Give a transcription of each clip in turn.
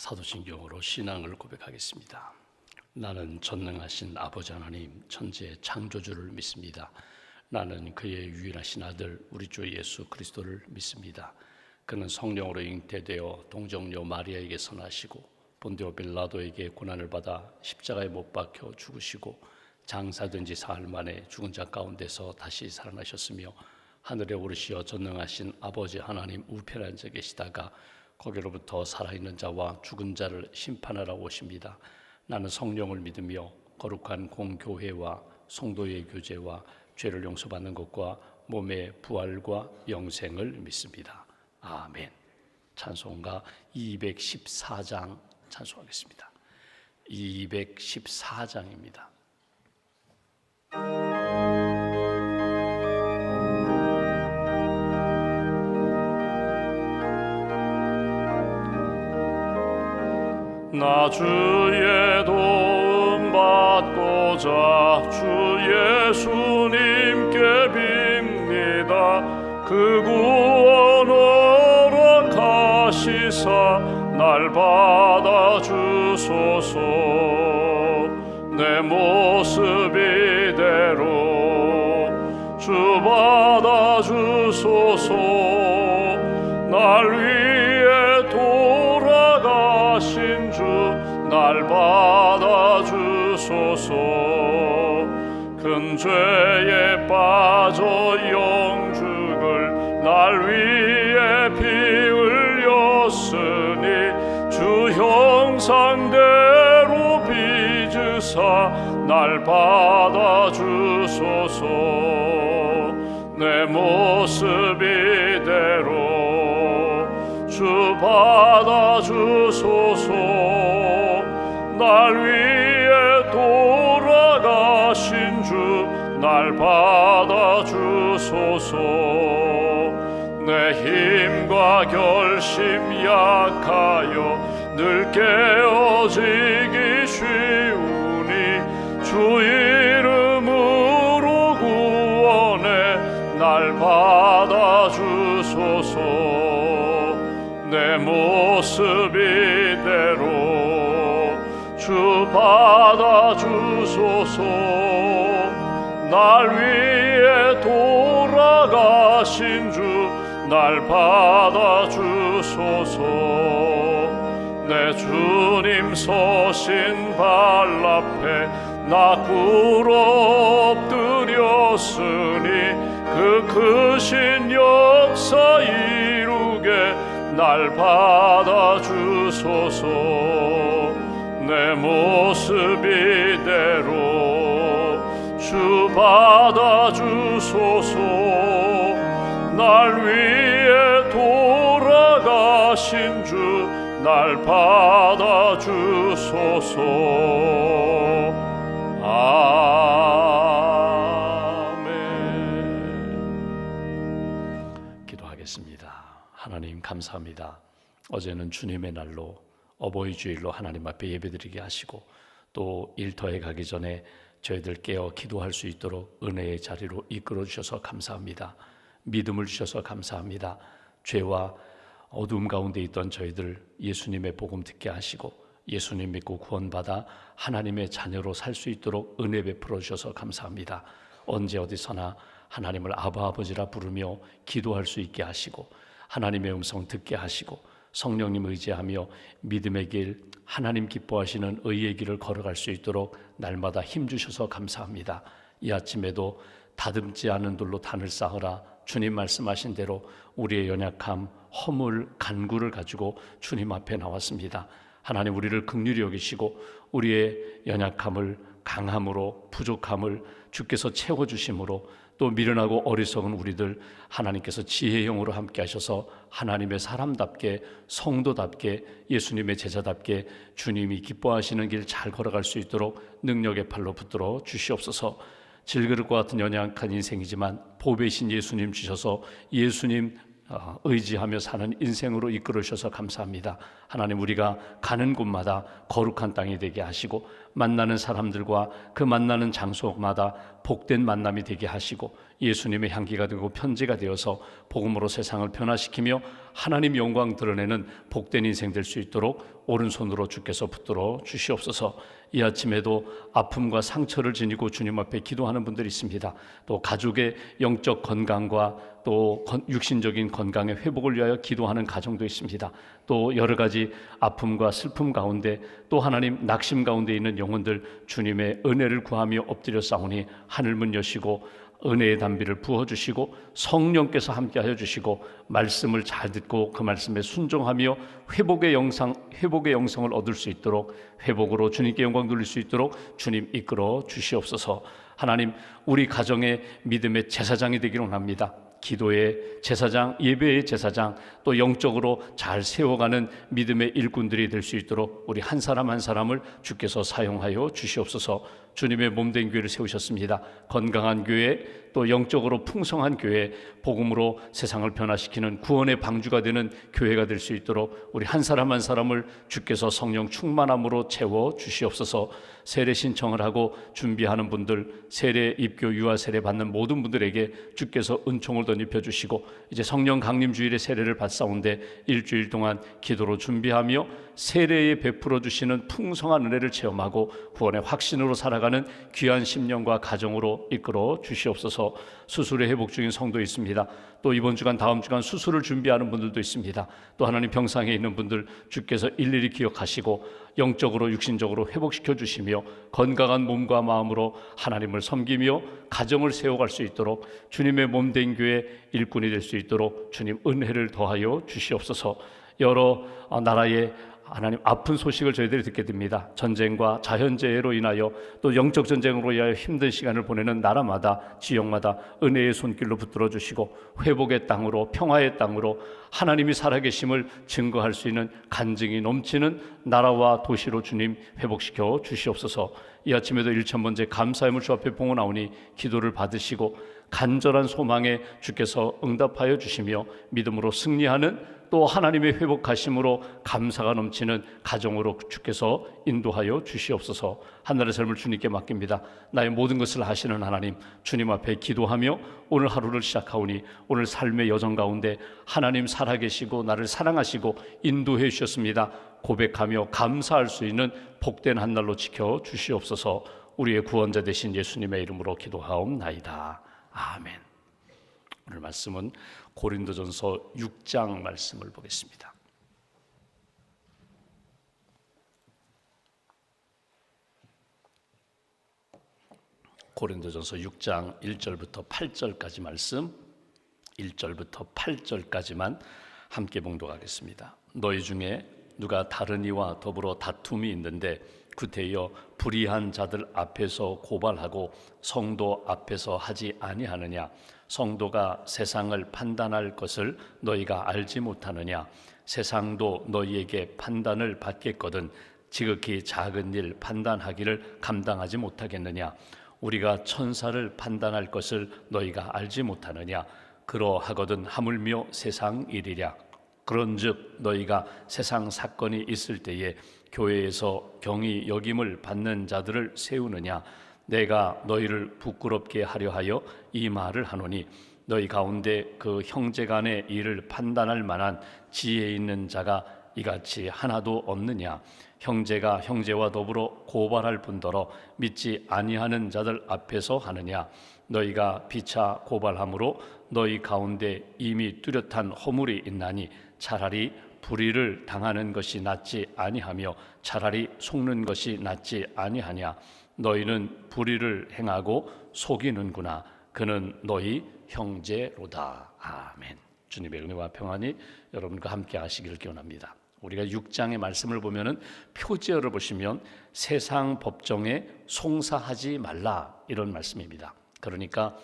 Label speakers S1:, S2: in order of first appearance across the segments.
S1: 사도신경으로 신앙을 고백하겠습니다. 나는 전능하신 아버지 하나님 천지의 창조주를 믿습니다. 나는 그의 유일하신 아들 우리 주 예수 그리스도를 믿습니다. 그는 성령으로 잉태되어 동정녀 마리아에게서 나시고 본디오 빌라도에게 고난을 받아 십자가에 못 박혀 죽으시고 장사된 지 사흘 만에 죽은 자 가운데서 다시 살아나셨으며 하늘에 오르시어 전능하신 아버지 하나님 우편에 앉아 계시다가 거기로부터 살아있는 자와 죽은 자를 심판하러 오십니다. 나는 성령을 믿으며 거룩한 공교회와 성도의 교제와 죄를 용서받는 것과 몸의 부활과 영생을 믿습니다. 아멘. 찬송가 214장 찬송하겠습니다. 214장입니다. 나 주의 도움 받고자 주 예수님께 빕니다. 그 구원 허락하시사 날 받아주소서. 내 모습 이대로 주 받아주소서. 날 위해 돌아가신 주 날 받아주소서. 큰 죄에 빠져 영죽을 날 위해 피 흘렸으니 주 형상대로 빚으사 날 받아주소서. 내 모습 이대로 주 받아주소서. 날 위해 돌아가신 주 날 받아주소서. 내 힘과 결심 약하여 늘 깨어지기 쉬우니 주 이름으로 구원해 날 받아주소서. 내 모습 이대로 주 받아주소서. 날 위해 돌아가신 주 날 받아주소서. 내 주님 서신 발 앞에 나 꿇어 엎드렸으니 그 크신 역사 이루게 날 받아주소서. 내 모습 이대로 주 받아주소서. 날 위해 돌아가신 주 날 받아주소서. 아멘. 기도하겠습니다. 하나님 감사합니다. 어제는 주님의 날로 어버이 주일로 하나님 앞에 예배드리게 하시고 또 일터에 가기 전에 저희들 깨어 기도할 수 있도록 은혜의 자리로 이끌어 주셔서 감사합니다. 믿음을 주셔서 감사합니다. 죄와 어두움 가운데 있던 저희들 예수님의 복음 듣게 하시고 예수님 믿고 구원받아 하나님의 자녀로 살 수 있도록 은혜 베풀어 주셔서 감사합니다. 언제 어디서나 하나님을 아바 아버지라 부르며 기도할 수 있게 하시고 하나님의 음성 듣게 하시고 성령님 의지하며 믿음의 길, 하나님 기뻐하시는 의의 길을 걸어갈 수 있도록 날마다 힘주셔서 감사합니다. 이 아침에도 다듬지 않은 돌로 단을 쌓으라 주님 말씀하신 대로 우리의 연약함, 허물, 간구를 가지고 주님 앞에 나왔습니다. 하나님 우리를 긍휼히 여기시고 우리의 연약함을 강함으로 부족함을 주께서 채워주심으로 또 미련하고 어리석은 우리들 하나님께서 지혜의 영으로 함께 하셔서 하나님의 사람답게 성도답게 예수님의 제자답게 주님이 기뻐하시는 길 잘 걸어갈 수 있도록 능력의 팔로 붙들어 주시옵소서. 질그릇과 같은 연약한 인생이지만 보배신 예수님 주셔서 예수님 의지하며 사는 인생으로 이끌어 주셔서 감사합니다. 하나님 우리가 가는 곳마다 거룩한 땅이 되게 하시고 만나는 사람들과 그 만나는 장소마다 복된 만남이 되게 하시고 예수님의 향기가 되고 편지가 되어서 복음으로 세상을 변화시키며 하나님 영광 드러내는 복된 인생 될 수 있도록 오른손으로 주께서 붙들어 주시옵소서. 이 아침에도 아픔과 상처를 지니고 주님 앞에 기도하는 분들이 있습니다. 또 가족의 영적 건강과 또 육신적인 건강의 회복을 위하여 기도하는 가정도 있습니다. 또 여러 가지 아픔과 슬픔 가운데 또 하나님 낙심 가운데 있는 영혼들 주님의 은혜를 구하며 엎드려 싸우니 하늘문 여시고 은혜의 담비를 부어주시고 성령께서 함께하여 주시고 말씀을 잘 듣고 그 말씀에 순종하며 회복의 영성을 얻을 수 있도록 회복으로 주님께 영광 돌릴 수 있도록 주님 이끌어 주시옵소서. 하나님 우리 가정의 믿음의 제사장이 되기를 원합니다. 기도의 제사장, 예배의 제사장, 또 영적으로 잘 세워가는 믿음의 일꾼들이 될 수 있도록 우리 한 사람 한 사람을 주께서 사용하여 주시옵소서. 주님의 몸된 교회를 세우셨습니다. 건강한 교회, 또 영적으로 풍성한 교회, 복음으로 세상을 변화시키는 구원의 방주가 되는 교회가 될 수 있도록 우리 한 사람 한 사람을 주께서 성령 충만함으로 채워 주시옵소서. 세례 신청을 하고 준비하는 분들, 세례 입교 유아 세례 받는 모든 분들에게 주께서 은총을 덧입혀 주시고 이제 성령 강림 주일에 세례를 받사온데 일주일 동안 기도로 준비하며 세례에 베풀어 주시는 풍성한 은혜를 체험하고 구원의 확신으로 살아가는 귀한 10년과 가정으로 이끌어 주시옵소서. 수술에 회복 중인 성도 있습니다. 또 이번 주간 다음 주간 수술을 준비하는 분들도 있습니다. 또 하나님 병상에 있는 분들 주께서 일일이 기억하시고 영적으로 육신적으로 회복시켜 주시며 건강한 몸과 마음으로 하나님을 섬기며 가정을 세워갈 수 있도록 주님의 몸된 교회 일꾼이 될 수 있도록 주님 은혜를 더하여 주시옵소서. 여러 나라의 하나님 아픈 소식을 저희들이 듣게 됩니다. 전쟁과 자연재해로 인하여 또 영적 전쟁으로 인하여 힘든 시간을 보내는 나라마다 지역마다 은혜의 손길로 붙들어 주시고 회복의 땅으로 평화의 땅으로 하나님이 살아계심을 증거할 수 있는 간증이 넘치는 나라와 도시로 주님 회복시켜 주시옵소서. 이 아침에도 1000번째 감사의 주 앞에 봉헌하오니 기도를 받으시고 간절한 소망에 주께서 응답하여 주시며 믿음으로 승리하는 또 하나님의 회복하심으로 감사가 넘치는 가정으로 주께서 인도하여 주시옵소서. 한나라의 삶을 주님께 맡깁니다. 나의 모든 것을 하시는 하나님, 주님 앞에 기도하며 오늘 하루를 시작하오니 오늘 삶의 여정 가운데 하나님 살아계시고 나를 사랑하시고 인도해 주셨습니다. 고백하며 감사할 수 있는 복된 한 날로 지켜 주시옵소서. 우리의 구원자 되신 예수님의 이름으로 기도하옵나이다. 아멘. 오늘 말씀은 고린도전서 6장 말씀을 보겠습니다. 고린도전서 6장 1절부터 8절까지 말씀, 1절부터 8절까지만 함께 봉독하겠습니다. 너희 중에 누가 다른 이와 더불어 다툼이 있는데 구태여 불의한 자들 앞에서 고발하고 성도 앞에서 하지 아니하느냐? 성도가 세상을 판단할 것을 너희가 알지 못하느냐? 세상도 너희에게 판단을 받겠거든 지극히 작은 일 판단하기를 감당하지 못하겠느냐? 우리가 천사를 판단할 것을 너희가 알지 못하느냐? 그러하거든 하물며 세상 일이랴. 그런즉 너희가 세상 사건이 있을 때에 교회에서 경히 여김을 받는 자들을 세우느냐? 내가 너희를 부끄럽게 하려 하여 이 말을 하노니 너희 가운데 그 형제간의 일을 판단할 만한 지혜 있는 자가 이같이 하나도 없느냐? 형제가 형제와 더불어 고발할 뿐더러 믿지 아니하는 자들 앞에서 하느냐? 너희가 피차 고발함으로 너희 가운데 이미 뚜렷한 허물이 있나니 차라리 불의를 당하는 것이 낫지 아니하며 차라리 속는 것이 낫지 아니하냐? 너희는 불의를 행하고 속이는구나. 그는 너희 형제로다. 아멘. 주님의 은혜와 평안이 여러분과 함께 하시기를 기원합니다. 우리가 6장의 말씀을 보면은 표제어를 보시면 세상 법정에 송사하지 말라 이런 말씀입니다. 그러니까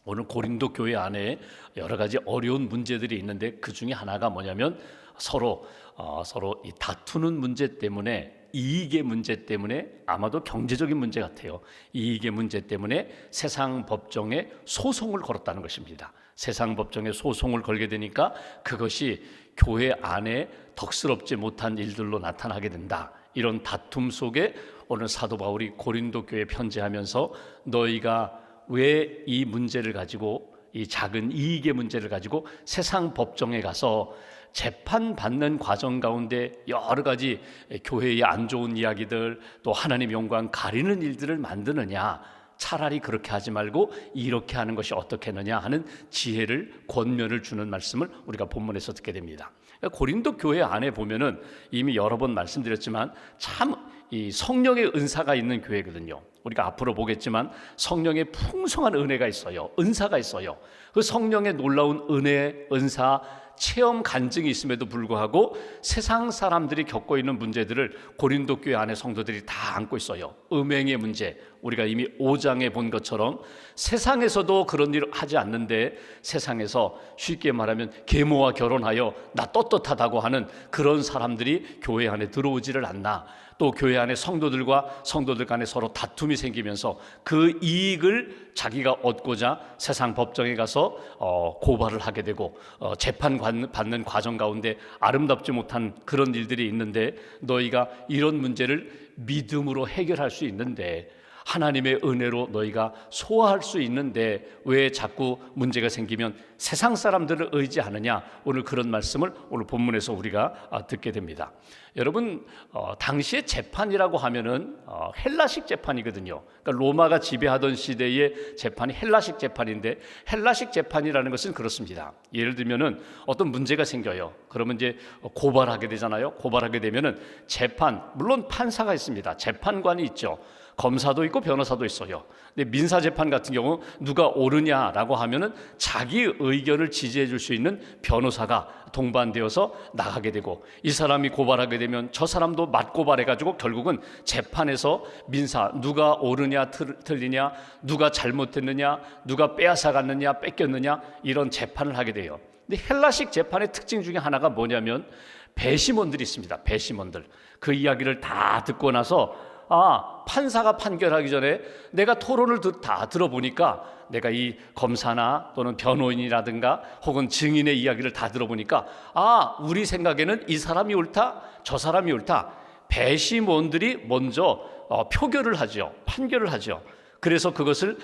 S1: 오늘 고린도 교회 안에 여러 가지 어려운 문제들이 있는데 그 중에 하나가 뭐냐면 서로 이 다투는 문제 때문에 이익의 문제 때문에 아마도 경제적인 문제 같아요. 이익의 문제 때문에 세상 법정에 소송을 걸었다는 것입니다. 세상 법정에 소송을 걸게 되니까 그것이 교회 안에 덕스럽지 못한 일들로 나타나게 된다. 이런 다툼 속에 오늘 사도 바울이 고린도 교회에 편지하면서 너희가 왜 이 문제를 가지고, 이 작은 이익의 문제를 가지고 세상 법정에 가서 재판받는 과정 가운데 여러 가지 교회의 안 좋은 이야기들, 또 하나님 영광 가리는 일들을 만드느냐, 차라리 그렇게 하지 말고 이렇게 하는 것이 어떻겠느냐 하는 지혜를, 권면을 주는 말씀을 우리가 본문에서 듣게 됩니다. 고린도 교회 안에 보면은 이미 여러 번 말씀드렸지만 참 이 성령의 은사가 있는 교회거든요. 우리가 앞으로 보겠지만 성령의 풍성한 은혜가 있어요. 은사가 있어요. 그 성령의 놀라운 은혜, 은사, 체험 간증이 있음에도 불구하고 세상 사람들이 겪고 있는 문제들을 고린도 교회 안에 성도들이 다 안고 있어요. 음행의 문제, 우리가 이미 5장에 본 것처럼 세상에서도 그런 일을 하지 않는데 세상에서 쉽게 말하면 계모와 결혼하여 나 떳떳하다고 하는 그런 사람들이 교회 안에 들어오지를 않나. 또 교회 안에 성도들과 성도들 간에 서로 다툼이 생기면서 그 이익을 자기가 얻고자 세상 법정에 가서 고발을 하게 되고 재판받는 과정 가운데 아름답지 못한 그런 일들이 있는데, 너희가 이런 문제를 믿음으로 해결할 수 있는데, 하나님의 은혜로 너희가 소화할 수 있는데 왜 자꾸 문제가 생기면 세상 사람들을 의지하느냐. 오늘 그런 말씀을 오늘 본문에서 우리가 듣게 됩니다. 여러분, 당시의 재판이라고 하면은 헬라식 재판이거든요. 그러니까 로마가 지배하던 시대의 재판이 헬라식 재판인데, 헬라식 재판이라는 것은 그렇습니다. 예를 들면은 어떤 문제가 생겨요. 그러면 이제 고발하게 되잖아요. 고발하게 되면은 재판, 물론 판사가 있습니다. 재판관이 있죠. 검사도 있고 변호사도 있어요. 근데 민사재판 같은 경우 누가 옳으냐라고 하면은 자기 의견을 지지해 줄 수 있는 변호사가 동반되어서 나가게 되고, 이 사람이 고발하게 되면 저 사람도 맞고발해가지고 결국은 재판에서 민사, 누가 옳으냐 틀리냐, 누가 잘못했느냐, 누가 빼앗아갔느냐 뺏겼느냐, 이런 재판을 하게 돼요. 근데 헬라식 재판의 특징 중에 하나가 뭐냐면 배심원들이 있습니다. 배심원들. 그 이야기를 다 듣고 나서 판사가 판결하기 전에 내가 토론을 다 들어보니까, 내가 이 검사나 또는 변호인이라든가 혹은 증인의 이야기를 다 들어보니까 우리 생각에는 이 사람이 옳다, 저 사람이 옳다. 배심원들이 먼저 표결을 하죠. 판결을 하죠. 그래서 그것을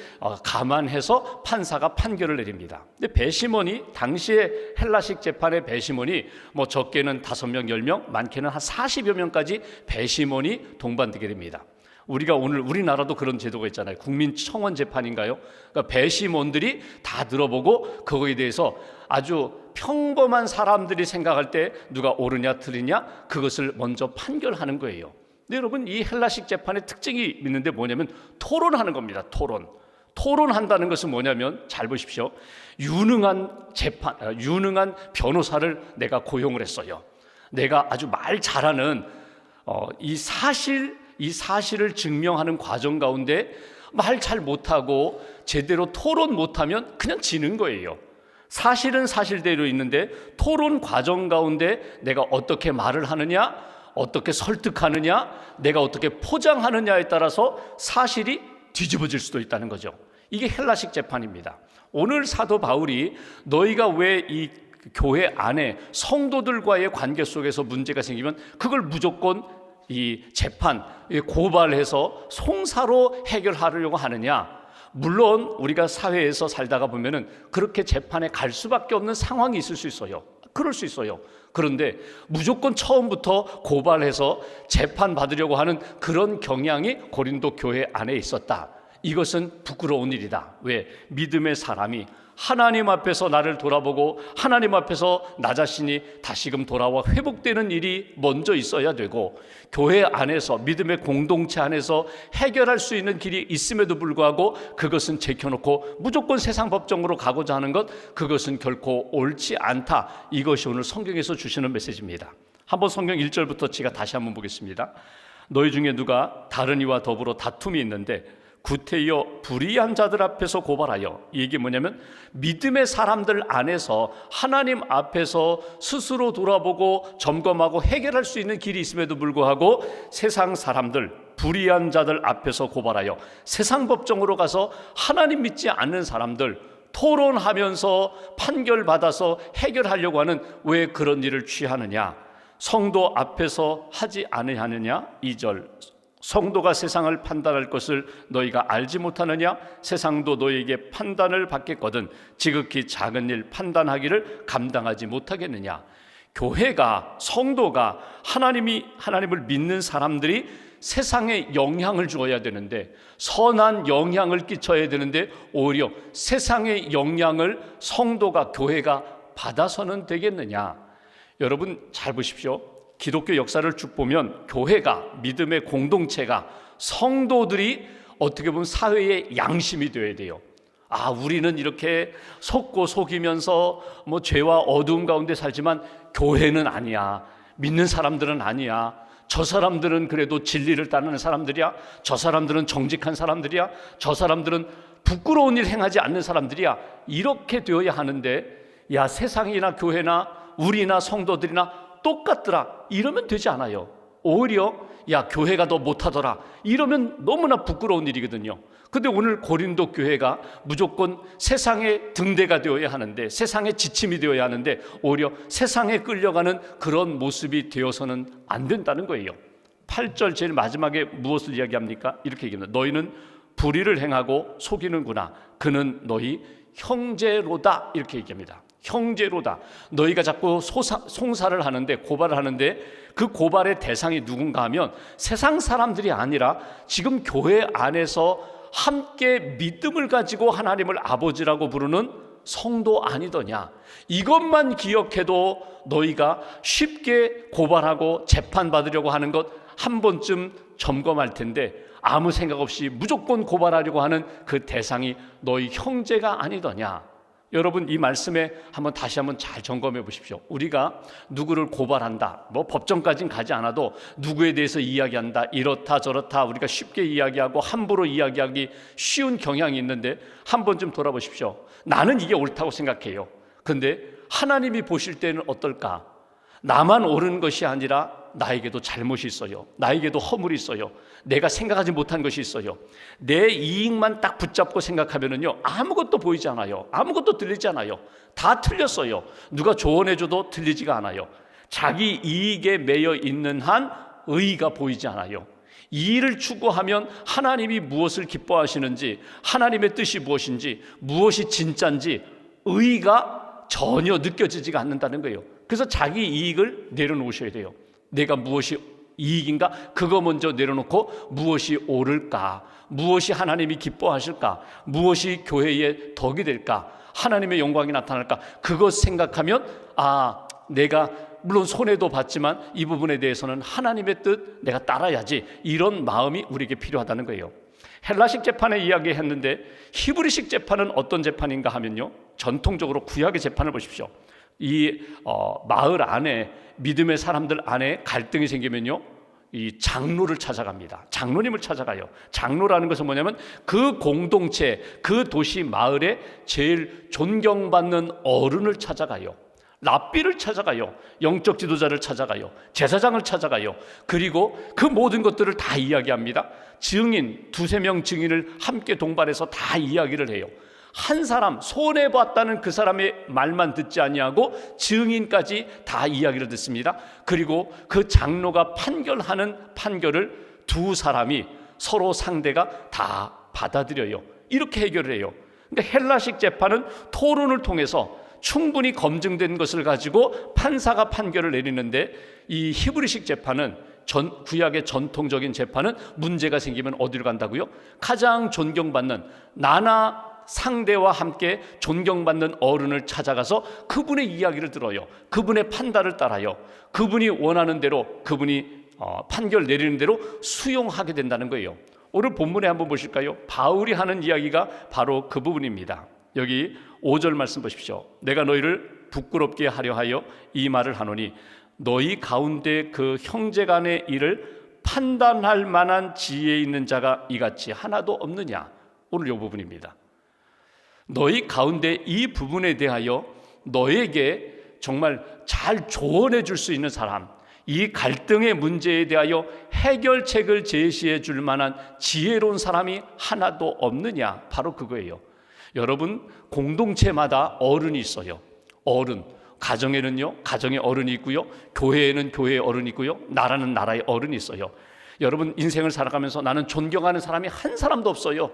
S1: 감안해서 판사가 판결을 내립니다. 근데 배심원이, 당시에 헬라식 재판의 배심원이 뭐 적게는 5명, 10명, 많게는 한 40여 명까지 배심원이 동반되게 됩니다. 우리가 오늘 우리나라도 그런 제도가 있잖아요. 국민청원 재판인가요? 그러니까 배심원들이 다 들어보고 그거에 대해서 아주 평범한 사람들이 생각할 때 누가 옳으냐 틀리냐 그것을 먼저 판결하는 거예요. 근데 여러분, 이 헬라식 재판의 특징이 있는데 뭐냐면 토론하는 겁니다. 토론한다는 것은 뭐냐면, 잘 보십시오. 유능한 변호사를 내가 고용을 했어요. 내가 아주 말 잘하는 이 사실을 증명하는 과정 가운데 말 잘 못하고 제대로 토론 못하면 그냥 지는 거예요. 사실은 사실대로 있는데 토론 과정 가운데 내가 어떻게 말을 하느냐, 어떻게 설득하느냐, 내가 어떻게 포장하느냐에 따라서 사실이 뒤집어질 수도 있다는 거죠. 이게 헬라식 재판입니다. 오늘 사도 바울이 너희가 왜 이 교회 안에 성도들과의 관계 속에서 문제가 생기면 그걸 무조건 이 재판, 고발해서 송사로 해결하려고 하느냐. 물론 우리가 사회에서 살다가 보면은 그렇게 재판에 갈 수밖에 없는 상황이 있을 수 있어요. 그럴 수 있어요. 그런데 무조건 처음부터 고발해서 재판 받으려고 하는 그런 경향이 고린도 교회 안에 있었다. 이것은 부끄러운 일이다. 왜? 믿음의 사람이 하나님 앞에서 나를 돌아보고 하나님 앞에서 나 자신이 다시금 돌아와 회복되는 일이 먼저 있어야 되고, 교회 안에서 믿음의 공동체 안에서 해결할 수 있는 길이 있음에도 불구하고 그것은 제껴놓고 무조건 세상 법정으로 가고자 하는 것, 그것은 결코 옳지 않다. 이것이 오늘 성경에서 주시는 메시지입니다. 한번 성경 1절부터 제가 다시 한번 보겠습니다. 너희 중에 누가 다른 이와 더불어 다툼이 있는데 구태여 불의한 자들 앞에서 고발하여, 이게 뭐냐면 믿음의 사람들 안에서 하나님 앞에서 스스로 돌아보고 점검하고 해결할 수 있는 길이 있음에도 불구하고 세상 사람들, 불의한 자들 앞에서 고발하여, 세상 법정으로 가서 하나님 믿지 않는 사람들 토론하면서 판결받아서 해결하려고 하는, 왜 그런 일을 취하느냐? 성도 앞에서 하지 않으느냐? 2절 성도가 세상을 판단할 것을 너희가 알지 못하느냐? 세상도 너희에게 판단을 받겠거든 지극히 작은 일 판단하기를 감당하지 못하겠느냐? 교회가, 성도가, 하나님을 믿는 사람들이 세상에 영향을 주어야 되는데, 선한 영향을 끼쳐야 되는데 오히려 세상의 영향을 성도가, 교회가 받아서는 되겠느냐? 여러분 잘 보십시오. 기독교 역사를 쭉 보면 교회가, 믿음의 공동체가, 성도들이 어떻게 보면 사회의 양심이 되어야 돼요. 우리는 이렇게 속고 속이면서 죄와 어두움 가운데 살지만 교회는 아니야. 믿는 사람들은 아니야. 저 사람들은 그래도 진리를 따르는 사람들이야. 저 사람들은 정직한 사람들이야. 저 사람들은 부끄러운 일 행하지 않는 사람들이야. 이렇게 되어야 하는데, 야, 세상이나 교회나 우리나 성도들이나 똑같더라, 이러면 되지 않아요. 오히려 야, 교회가 더 못하더라, 이러면 너무나 부끄러운 일이거든요. 근데 오늘 고린도 교회가 무조건 세상의 등대가 되어야 하는데, 세상의 지침이 되어야 하는데 오히려 세상에 끌려가는 그런 모습이 되어서는 안 된다는 거예요. 8절 제일 마지막에 무엇을 이야기합니까? 이렇게 얘기합니다. 너희는 불의를 행하고 속이는구나. 그는 너희 형제로다. 이렇게 얘기합니다. 형제로다. 너희가 자꾸 송사를 하는데, 고발을 하는데 그 고발의 대상이 누군가 하면 세상 사람들이 아니라 지금 교회 안에서 함께 믿음을 가지고 하나님을 아버지라고 부르는 성도 아니더냐. 이것만 기억해도 너희가 쉽게 고발하고 재판받으려고 하는 것 한 번쯤 점검할 텐데, 아무 생각 없이 무조건 고발하려고 하는 그 대상이 너희 형제가 아니더냐. 여러분, 이 말씀에 다시 한번 잘 점검해 보십시오. 우리가 누구를 고발한다, 법정까지는 가지 않아도 누구에 대해서 이야기한다, 이렇다 저렇다 우리가 쉽게 이야기하고 함부로 이야기하기 쉬운 경향이 있는데, 한 번쯤 돌아보십시오. 나는 이게 옳다고 생각해요. 근데 하나님이 보실 때는 어떨까? 나만 옳은 것이 아니라 나에게도 잘못이 있어요. 나에게도 허물이 있어요. 내가 생각하지 못한 것이 있어요. 내 이익만 딱 붙잡고 생각하면은요, 아무것도 보이지 않아요. 아무것도 들리지 않아요. 다 틀렸어요. 누가 조언해줘도 들리지가 않아요. 자기 이익에 매여 있는 한 의의가 보이지 않아요. 이 일을 추구하면 하나님이 무엇을 기뻐하시는지, 하나님의 뜻이 무엇인지, 무엇이 진짜인지 의의가 전혀 느껴지지가 않는다는 거예요. 그래서 자기 이익을 내려놓으셔야 돼요. 내가 무엇이 이익인가? 그거 먼저 내려놓고 무엇이 옳을까? 무엇이 하나님이 기뻐하실까? 무엇이 교회의 덕이 될까? 하나님의 영광이 나타날까? 그것 생각하면 내가 물론 손해도 봤지만 이 부분에 대해서는 하나님의 뜻 내가 따라야지, 이런 마음이 우리에게 필요하다는 거예요. 헬라식 재판의 이야기했는데 히브리식 재판은 어떤 재판인가 하면요, 전통적으로 구약의 재판을 보십시오. 이 마을 안에, 믿음의 사람들 안에 갈등이 생기면요, 이 장로를 찾아갑니다. 장로님을 찾아가요. 장로라는 것은 뭐냐면 그 공동체, 그 도시 마을에 제일 존경받는 어른을 찾아가요. 랍비를 찾아가요. 영적 지도자를 찾아가요. 제사장을 찾아가요. 그리고 그 모든 것들을 다 이야기합니다. 증인, 2-3명 증인을 함께 동반해서 다 이야기를 해요. 한 사람, 손해봤다는 그 사람의 말만 듣지 아니하고 증인까지 다 이야기를 듣습니다. 그리고 그 장로가 판결하는 판결을 두 사람이 서로 상대가 다 받아들여요. 이렇게 해결을 해요. 그러니까 헬라식 재판은 토론을 통해서 충분히 검증된 것을 가지고 판사가 판결을 내리는데, 이 히브리식 재판은 구약의 전통적인 재판은 문제가 생기면 어디로 간다고요? 가장 존경받는, 나나 상대와 함께 존경받는 어른을 찾아가서 그분의 이야기를 들어요. 그분의 판단을 따라요. 그분이 원하는 대로, 그분이 판결 내리는 대로 수용하게 된다는 거예요. 오늘 본문에 한번 보실까요? 바울이 하는 이야기가 바로 그 부분입니다. 여기 5절 말씀 보십시오. 내가 너희를 부끄럽게 하려 하여 이 말을 하노니 너희 가운데 그 형제간의 일을 판단할 만한 지혜 있는 자가 이같이 하나도 없느냐. 오늘 이 부분입니다. 너희 가운데 이 부분에 대하여 너에게 정말 잘 조언해 줄 수 있는 사람, 이 갈등의 문제에 대하여 해결책을 제시해 줄 만한 지혜로운 사람이 하나도 없느냐. 바로 그거예요. 여러분, 공동체마다 어른이 있어요. 어른, 가정에는요, 가정의 어른이 있고요, 교회에는 교회의 어른이 있고요, 나라는 나라의 어른이 있어요. 여러분 인생을 살아가면서 나는 존경하는 사람이 한 사람도 없어요.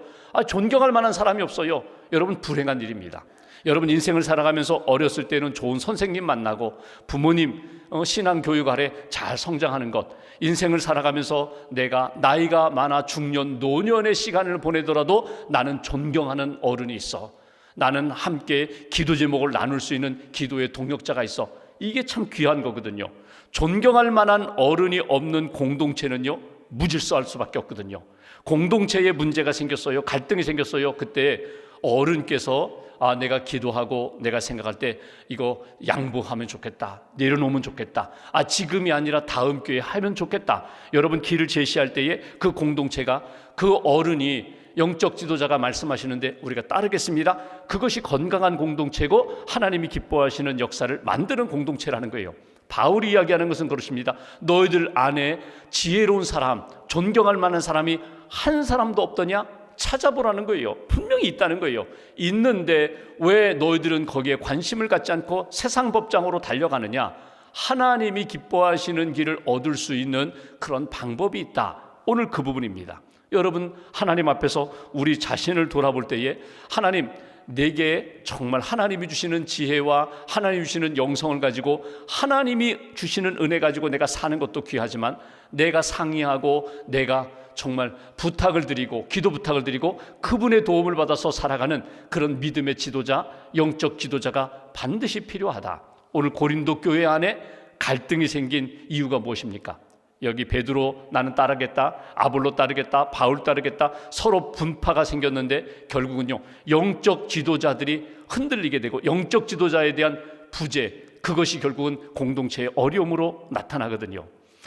S1: 존경할 만한 사람이 없어요. 여러분 불행한 일입니다. 여러분 인생을 살아가면서 어렸을 때는 좋은 선생님 만나고 부모님 신앙 교육 아래 잘 성장하는 것, 인생을 살아가면서 내가 나이가 많아 중년 노년의 시간을 보내더라도 나는 존경하는 어른이 있어, 나는 함께 기도 제목을 나눌 수 있는 기도의 동역자가 있어, 이게 참 귀한 거거든요. 존경할 만한 어른이 없는 공동체는요 무질서할 수밖에 없거든요. 공동체에 문제가 생겼어요, 갈등이 생겼어요. 그때 어른께서 내가 기도하고 내가 생각할 때 이거 양보하면 좋겠다, 내려놓으면 좋겠다, 지금이 아니라 다음 기회에 하면 좋겠다, 여러분 길을 제시할 때에 그 공동체가, 그 어른이, 영적 지도자가 말씀하시는데 우리가 따르겠습니다. 그것이 건강한 공동체고 하나님이 기뻐하시는 역사를 만드는 공동체라는 거예요. 바울이 이야기하는 것은 그렇습니다. 너희들 안에 지혜로운 사람, 존경할 만한 사람이 한 사람도 없더냐? 찾아보라는 거예요. 분명히 있다는 거예요. 있는데 왜 너희들은 거기에 관심을 갖지 않고 세상 법장으로 달려가느냐? 하나님이 기뻐하시는 길을 얻을 수 있는 그런 방법이 있다. 오늘 그 부분입니다. 여러분 하나님 앞에서 우리 자신을 돌아볼 때에 하나님, 내게 정말 하나님이 주시는 지혜와 하나님이 주시는 영성을 가지고 하나님이 주시는 은혜 가지고 내가 사는 것도 귀하지만 내가 상의하고 내가 정말 부탁을 드리고 기도 부탁을 드리고 그분의 도움을 받아서 살아가는 그런 믿음의 지도자, 영적 지도자가 반드시 필요하다. 오늘 고린도 교회 안에 갈등이 생긴 이유가 무엇입니까? 여기 베드로 나는 따르겠다, 아볼로 따르겠다, 바울 따르겠다, 서로 분파가 생겼는데 결국은요 영적 지도자들이 흔들리게 되고 영적 지도자에 대한 부재, 그것이 결국은 공동체의 어려움으로 나타나거든요.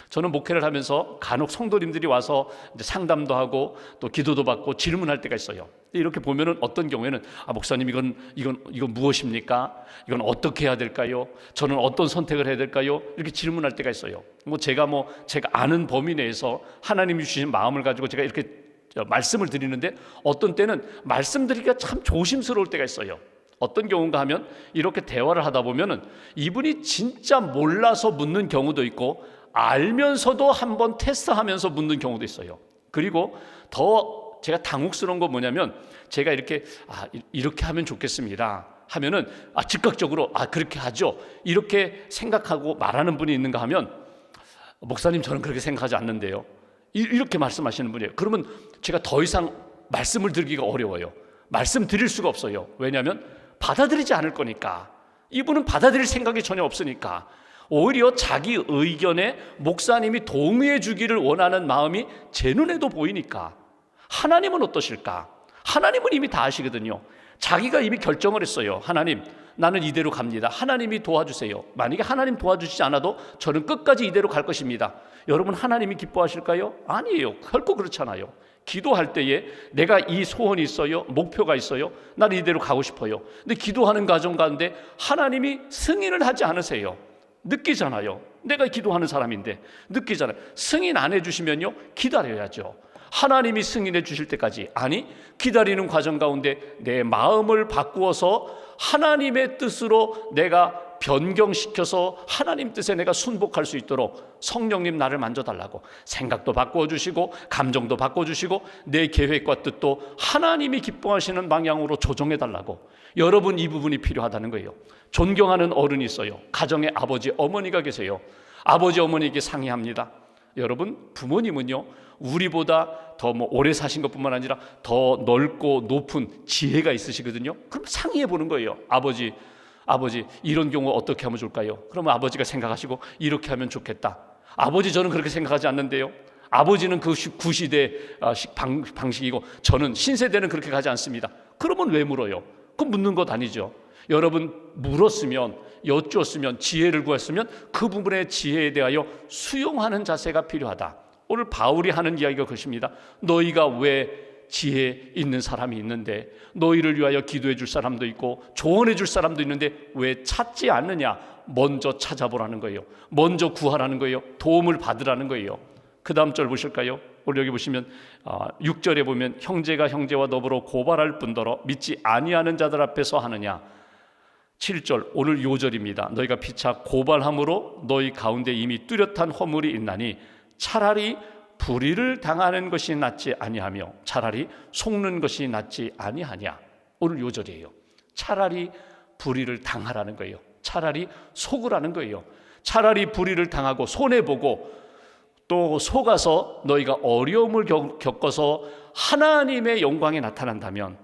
S1: 저는 목회를 하면서 간혹 성도님들이 와서 이제 상담도 하고 또 기도도 받고 질문할 때가 있어요. 이렇게 보면은 어떤 경우에는 목사님 이건 무엇입니까? 이건 어떻게 해야 될까요? 저는 어떤 선택을 해야 될까요? 이렇게 질문할 때가 있어요. 제가 아는 범위 내에서 하나님이 주신 마음을 가지고 제가 이렇게 말씀을 드리는데 어떤 때는 말씀드리기가 참 조심스러울 때가 있어요. 어떤 경우인가 하면 이렇게 대화를 하다 보면은 이분이 진짜 몰라서 묻는 경우도 있고 알면서도 한번 테스트하면서 묻는 경우도 있어요. 그리고 더 제가 당혹스러운 건 뭐냐면 제가 이렇게 하면 좋겠습니다 하면은 즉각적으로 그렇게 하죠 이렇게 생각하고 말하는 분이 있는가 하면 목사님 저는 그렇게 생각하지 않는데요 이렇게 말씀하시는 분이에요. 그러면 제가 더 이상 말씀을 드리기가 어려워요. 말씀 드릴 수가 없어요. 왜냐하면 받아들이지 않을 거니까. 이분은 받아들일 생각이 전혀 없으니까. 오히려 자기 의견에 목사님이 동의해 주기를 원하는 마음이 제 눈에도 보이니까. 하나님은 어떠실까? 하나님은 이미 다 아시거든요. 자기가 이미 결정을 했어요. 하나님, 나는 이대로 갑니다. 하나님이 도와주세요. 만약에 하나님 도와주시지 않아도 저는 끝까지 이대로 갈 것입니다. 여러분 하나님이 기뻐하실까요? 아니에요. 결코 그렇잖아요. 기도할 때에 내가 이 소원이 있어요, 목표가 있어요, 나는 이대로 가고 싶어요. 근데 기도하는 과정 가운데 하나님이 승인을 하지 않으세요. 느끼잖아요. 내가 기도하는 사람인데 느끼잖아요. 승인 안 해주시면요 기다려야죠. 하나님이 승인해 주실 때까지, 아니 기다리는 과정 가운데 내 마음을 바꾸어서 하나님의 뜻으로 내가 변경시켜서 하나님 뜻에 내가 순복할 수 있도록 성령님 나를 만져달라고, 생각도 바꿔주시고 감정도 바꿔주시고 내 계획과 뜻도 하나님이 기뻐하시는 방향으로 조정해달라고. 여러분 이 부분이 필요하다는 거예요. 존경하는 어른이 있어요. 가정에 아버지 어머니가 계세요. 아버지 어머니에게 상의합니다. 여러분 부모님은요 우리보다 더 오래 사신 것뿐만 아니라 더 넓고 높은 지혜가 있으시거든요. 그럼 상의해 보는 거예요. 아버지 이런 경우 어떻게 하면 좋을까요? 그러면 아버지가 생각하시고 이렇게 하면 좋겠다. 아버지 저는 그렇게 생각하지 않는데요. 아버지는 그 구시대 방식이고 저는 신세대는 그렇게 가지 않습니다. 그러면 왜 물어요? 그럼 묻는 것 아니죠. 여러분 물었으면, 여쭈었으면, 지혜를 구했으면 그 부분의 지혜에 대하여 수용하는 자세가 필요하다. 오늘 바울이 하는 이야기가 그것입니다. 너희가 왜 지혜 있는 사람이 있는데, 너희를 위하여 기도해 줄 사람도 있고 조언해 줄 사람도 있는데 왜 찾지 않느냐? 먼저 찾아보라는 거예요. 먼저 구하라는 거예요. 도움을 받으라는 거예요. 그 다음 절 보실까요? 우리 여기 보시면 6절에 보면 형제가 형제와 더불어 고발할 뿐더러 믿지 아니하는 자들 앞에서 하느냐. 7절 오늘 요절입니다. 너희가 피차 고발함으로 너희 가운데 이미 뚜렷한 허물이 있나니 차라리 불의를 당하는 것이 낫지 아니하며 차라리 속는 것이 낫지 아니하냐. 오늘 요절이에요. 차라리 불의를 당하라는 거예요. 차라리 속으라는 거예요. 차라리 불의를 당하고 손해보고 또 속아서 너희가 어려움을 겪어서 하나님의 영광이 나타난다면,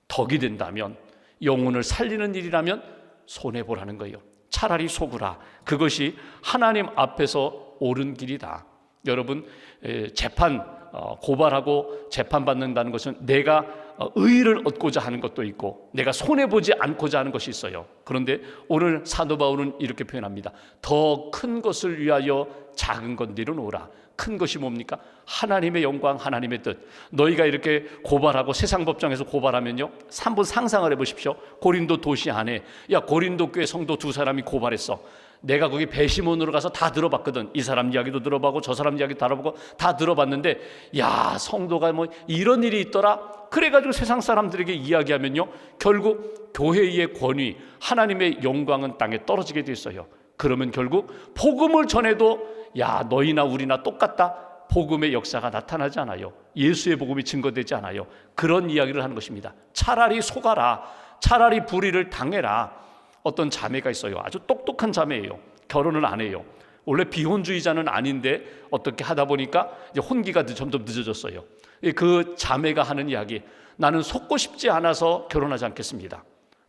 S1: 덕이 된다면, 영혼을 살리는 일이라면 손해보라는 거예요. 차라리 속으라. 그것이 하나님 앞에서 옳은 길이다. 여러분, 재판 고발하고 재판받는다는 것은 내가 의의를 얻고자 하는 것도 있고 내가 손해보지 않고자 하는 것이 있어요. 그런데 오늘 사도 바울은 이렇게 표현합니다. 더 큰 것을 위하여 작은 것 내려놓으라. 큰 것이 뭡니까? 하나님의 영광, 하나님의 뜻. 너희가 이렇게 고발하고 세상 법정에서 고발하면요, 한번 상상을 해보십시오. 고린도 도시 안에, 야, 고린도 교회 성도 두 사람이 고발했어. 내가 거기 배심원으로 가서 다 들어봤거든. 이 사람 이야기도 들어보고 저 사람 이야기도 들어보고 다 들어봤는데, 야, 성도가 뭐 이런 일이 있더라. 그래가지고 세상 사람들에게 이야기하면요, 결국 교회의 권위, 하나님의 영광은 땅에 떨어지게 돼 있어요. 그러면 결국 복음을 전해도 야, 너희나 우리나 똑같다. 복음의 역사가 나타나지 않아요. 예수의 복음이 증거되지 않아요. 그런 이야기를 하는 것입니다. 차라리 속아라. 차라리 불의를 당해라. 어떤 자매가 있어요. 아주 똑똑한 자매예요. 결혼을 안 해요. 원래 비혼주의자는 아닌데 어떻게 하다 보니까 이제 혼기가 점점 늦어졌어요. 그 자매가 하는 이야기, 나는 속고 싶지 않아서 결혼하지 않겠습니다.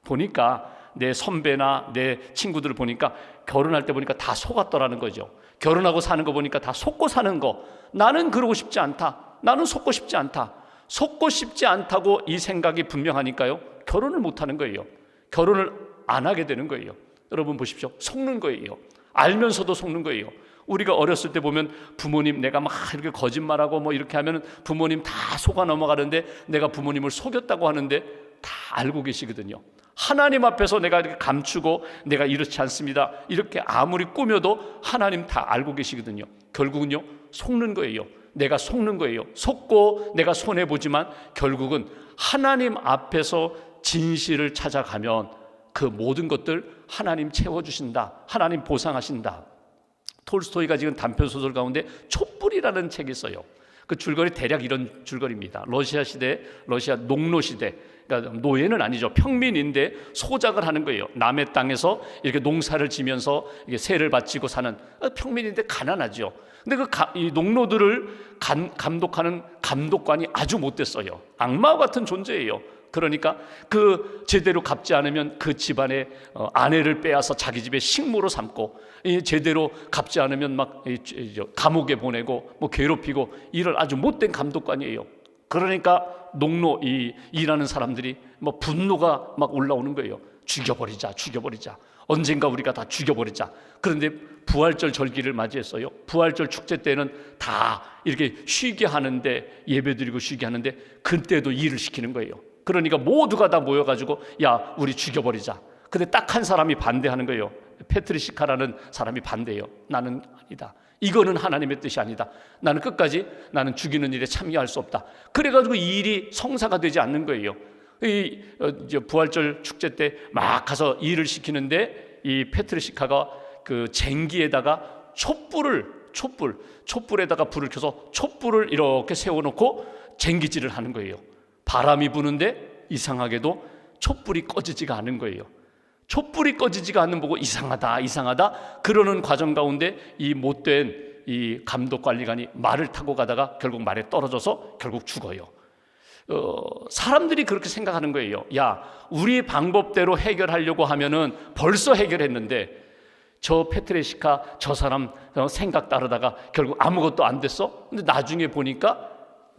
S1: 보니까 내 선배나 내 친구들을 보니까 결혼할 때 보니까 다 속았더라는 거죠. 결혼하고 사는 거 보니까 다 속고 사는 거. 나는 그러고 싶지 않다. 나는 속고 싶지 않다. 속고 싶지 않다고 이 생각이 분명하니까요, 결혼을 못하는 거예요. 결혼을 안 하게 되는 거예요. 여러분 보십시오. 속는 거예요. 알면서도 속는 거예요. 우리가 어렸을 때 보면 부모님 내가 막 이렇게 거짓말하고 뭐 이렇게 하면 부모님 다 속아 넘어가는데 내가 부모님을 속였다고 하는데 다 알고 계시거든요. 하나님 앞에서 내가 이렇게 감추고 내가 이렇지 않습니다, 이렇게 아무리 꾸며도 하나님 다 알고 계시거든요. 결국은요, 속는 거예요. 내가 속는 거예요. 속고 내가 손해보지만 결국은 하나님 앞에서 진실을 찾아가면 그 모든 것들 하나님 채워주신다. 하나님 보상하신다. 톨스토이가 지금 단편소설 가운데 촛불이라는 책이 있어요. 그 줄거리 대략 이런 줄거리입니다. 러시아 시대, 러시아 농노 시대, 그러니까 노예는 아니죠. 평민인데 소작을 하는 거예요. 남의 땅에서 이렇게 농사를 지면서 이게 세를 바치고 사는 평민인데 가난하죠. 근데 이 농노들을 감독하는 감독관이 아주 못됐어요. 악마와 같은 존재예요. 그러니까 그 제대로 갚지 않으면 그 집안의 아내를 빼앗아 자기 집에 식모로 삼고, 제대로 갚지 않으면 막 감옥에 보내고 뭐 괴롭히고, 이런 아주 못된 감독관이에요. 그러니까 농노 일하는 사람들이 뭐 분노가 막 올라오는 거예요. 죽여버리자, 죽여버리자. 언젠가 우리가 다 죽여버리자. 그런데 부활절 절기를 맞이했어요. 부활절 축제 때는 다 이렇게 쉬게 하는데, 예배드리고 쉬게 하는데 그때도 일을 시키는 거예요. 그러니까 모두가 다 모여가지고 야, 우리 죽여버리자. 근데 딱 한 사람이 반대하는 거예요. 페트리시카라는 사람이 반대해요. 나는 아니다. 이거는 하나님의 뜻이 아니다. 나는 끝까지 나는 죽이는 일에 참여할 수 없다. 그래가지고 이 일이 성사가 되지 않는 거예요. 이 부활절 축제 때 막 가서 일을 시키는데 이 페트리시카가 그 쟁기에다가 촛불에다가 불을 켜서 촛불을 이렇게 세워놓고 쟁기질을 하는 거예요. 바람이 부는데 이상하게도 촛불이 꺼지지가 않은 거예요. 촛불이 꺼지지가 않는 보고 이상하다 그러는 과정 가운데 이 못된 이 감독관리관이 말을 타고 가다가 결국 말에 떨어져서 결국 죽어요. 사람들이 그렇게 생각하는 거예요. 야, 우리 방법대로 해결하려고 하면은 벌써 해결했는데 저 페트레시카 저 사람 생각 따르다가 결국 아무것도 안 됐어? 근데 나중에 보니까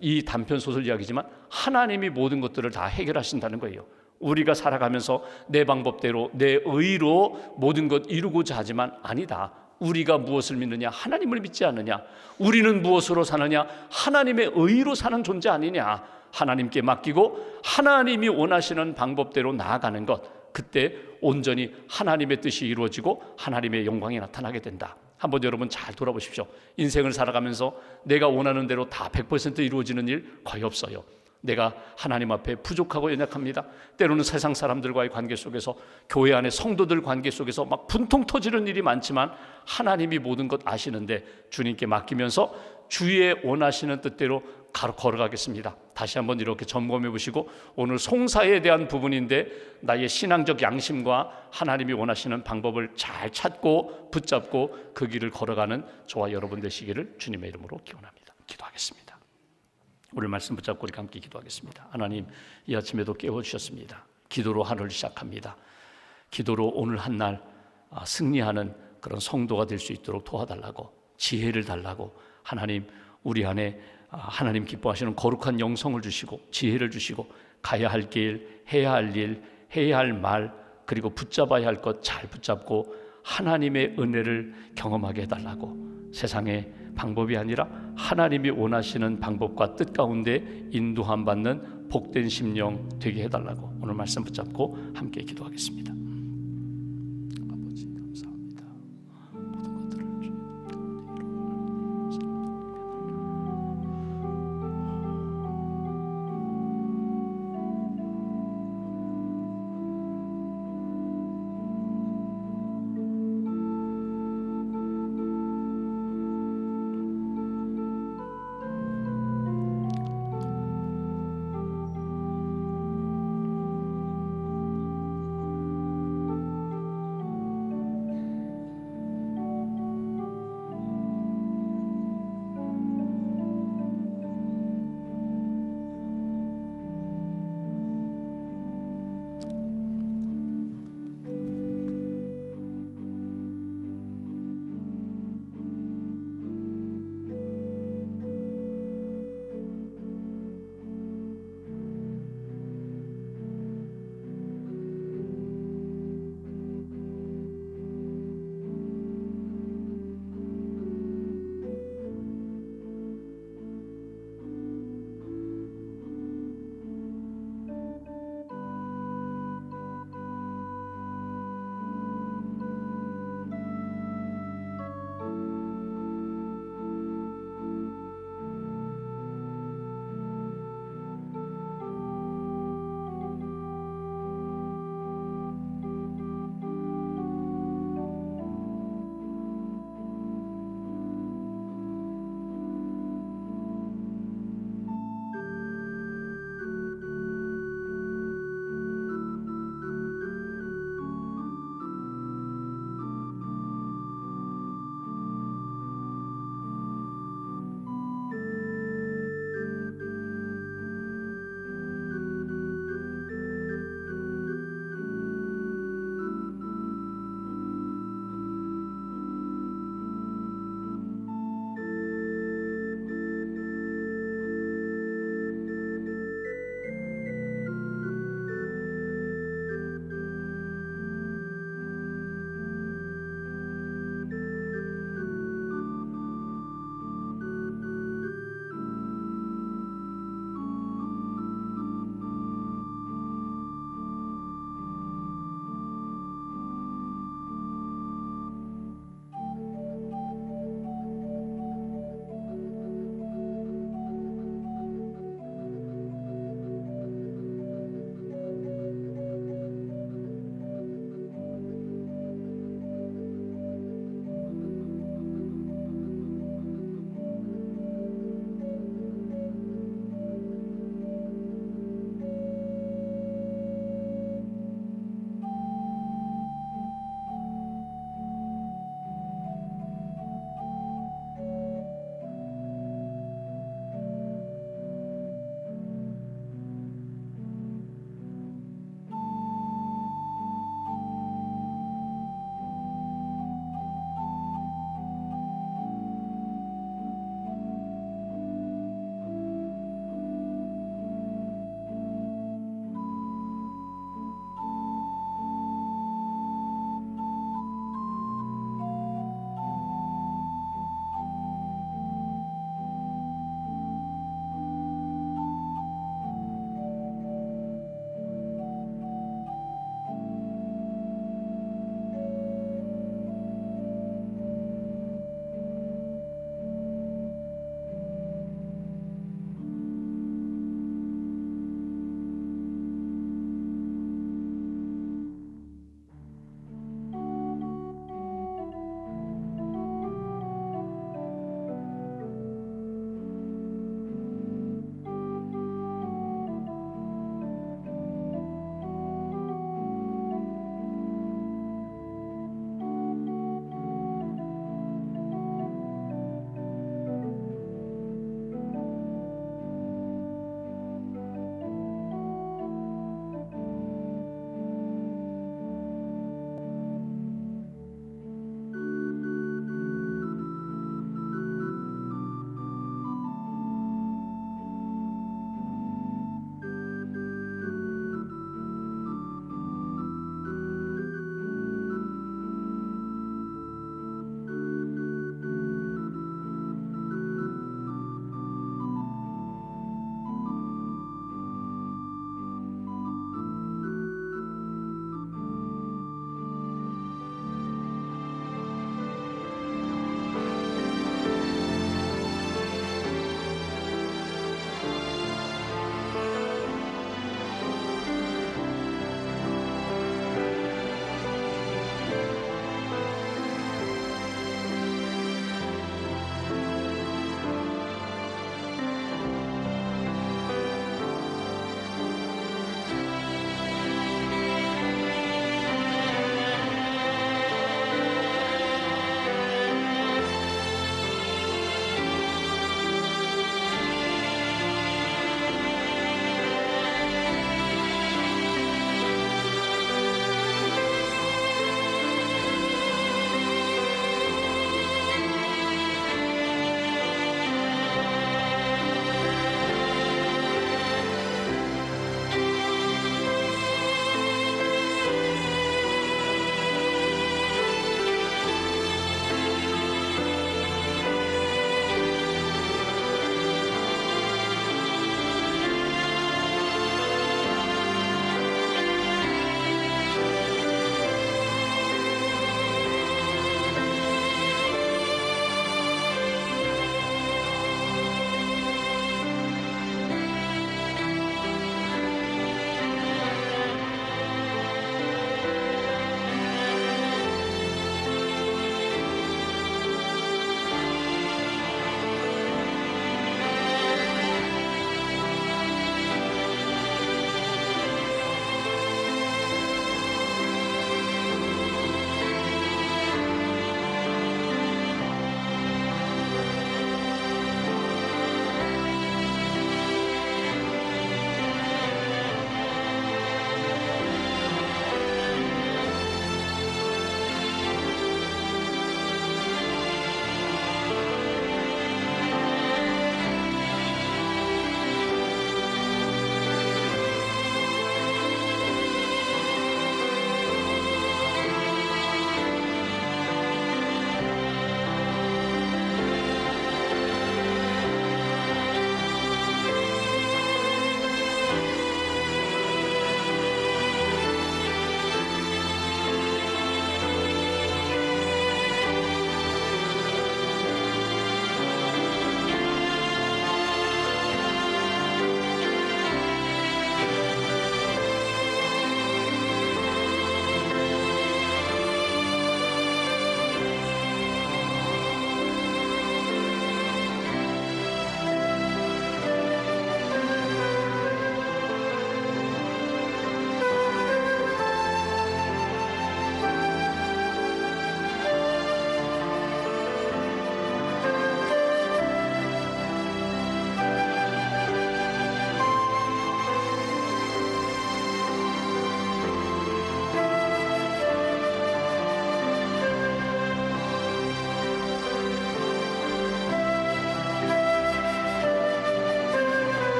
S1: 이 단편 소설 이야기지만 하나님이 모든 것들을 다 해결하신다는 거예요. 우리가 살아가면서 내 방법대로 내 의로 모든 것 이루고자 하지만 아니다. 우리가 무엇을 믿느냐? 하나님을 믿지 않느냐? 우리는 무엇으로 사느냐? 하나님의 의로 사는 존재 아니냐? 하나님께 맡기고 하나님이 원하시는 방법대로 나아가는 것, 그때 온전히 하나님의 뜻이 이루어지고 하나님의 영광이 나타나게 된다. 한번 여러분 잘 돌아보십시오. 인생을 살아가면서 내가 원하는 대로 다 100% 이루어지는 일 거의 없어요. 내가 하나님 앞에 부족하고 연약합니다. 때로는 세상 사람들과의 관계 속에서, 교회 안의 성도들 관계 속에서 막 분통 터지는 일이 많지만 하나님이 모든 것 아시는데 주님께 맡기면서 주의 원하시는 뜻대로 걸어가겠습니다. 다시 한번 이렇게 점검해 보시고, 오늘 송사에 대한 부분인데 나의 신앙적 양심과 하나님이 원하시는 방법을 잘 찾고 붙잡고 그 길을 걸어가는 저와 여러분 되시기를 주님의 이름으로 기원합니다. 기도하겠습니다. 오늘 말씀 붙잡고 우리 함께 기도하겠습니다. 하나님, 이 아침에도 깨워주셨습니다. 기도로 하루를 시작합니다. 기도로 오늘 한 날 승리하는 그런 성도가 될 수 있도록 도와달라고, 지혜를 달라고, 하나님 우리 안에 하나님 기뻐하시는 거룩한 영성을 주시고 지혜를 주시고 가야 할 길, 해야 할 일, 해야 할 말, 그리고 붙잡아야 할 것 잘 붙잡고 하나님의 은혜를 경험하게 해달라고, 세상의 방법이 아니라 하나님이 원하시는 방법과 뜻 가운데 인도함 받는 복된 심령 되게 해달라고 오늘 말씀 붙잡고 함께 기도하겠습니다.